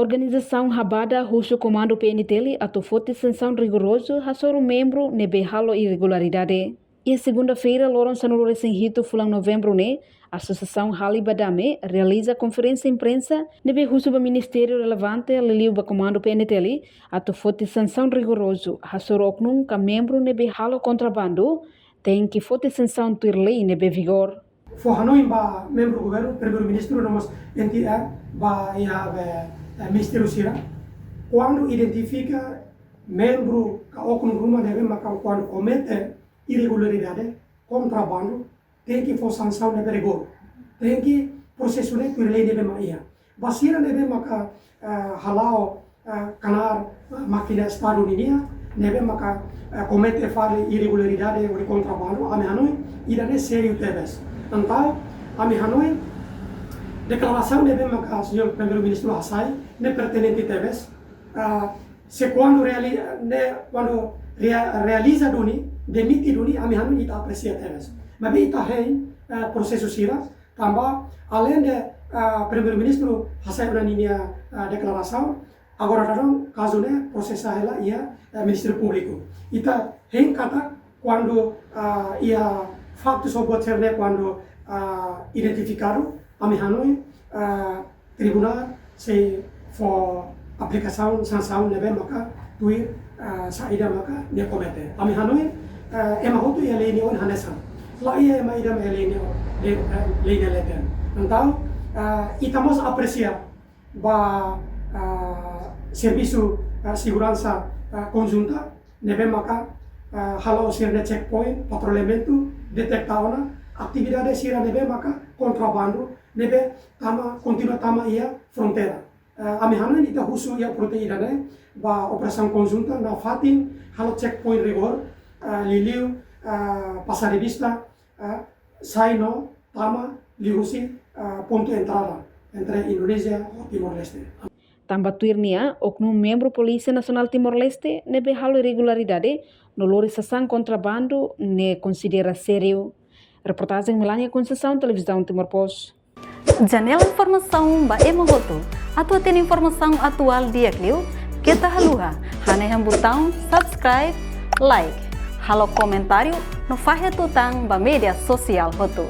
Organização Rabada Russo Comando PNTL atau forte sanção rigoroso hasoro membro nebe halo irregularidade. E segunda-feira, Loron Sanuro Senhito Fulang Novembro ne, a Associação Hali Badame realiza conferência imprensa nebe russo do Ministério relevante leliu ba Comando PNTL atau forte sanção rigoroso hasoro oknum ka membro nebe halo contrabando tem que forte sanção tuir lei nebe vigor. For Hanoi ba membro governo, primeiro-ministro nomos NTR ba Ministério Sira, quando identifica membro que oknum rumah deve maka quando comete irregularidade, contrabando, tem que for sanção deve rigor, tem que processo ne por lei deve maia. Basira deve maka halau canar máquina Estado Unia, deve maka comete fare irregularidade ou contrabando, ame Hanoi, ida ne sério teves. Então, ame Hanoi declaração deve maka senhor primeiro-ministro Hassai ne pertinente teves. Se quando realiza duni, demite duni, ame Hanoi ita aprecia teves. Mas ita hein processo sira, tambah além de primeiro-ministro Hassai unaninya declaração, agora dalam caso ne proses ela ia Ministério Público. Ita hein kata quando ia fakta sobat serne quando identificado ame Hanoi tribunal se for aplicação sanção nebe maka tuir saida maka ne komete ame Hanoi ema hotu ia lei on hanesa la ia ema ida me lei lei leten então itamos aprecia ba serviço segurança conjunta nebe maka halau sirne checkpoint patrulhamento detectauna atividade sira nebe maka contrabando nebe tama continua tama ia fronteira ame Hanoi ita husu ia proteína ne ba operação conjunta na fatin halau checkpoint rigor liliu pasar de vista saino tama liusi ponto entrada entre Indonesia e Timor-Leste. Tambah tuirnia, oknum membro Polícia Nacional Timor-Leste nebe halo irregularidade no lori sasang contrabando ne considera sério. Reportagem Melania Conceição, Televisão Timor Post. Janela informação ba emogoto. Atua tem informação atual dia kliu. Kita haluha. Hane yang botão subscribe, like. Halo comentário no fahe tutang ba media sosial hotu.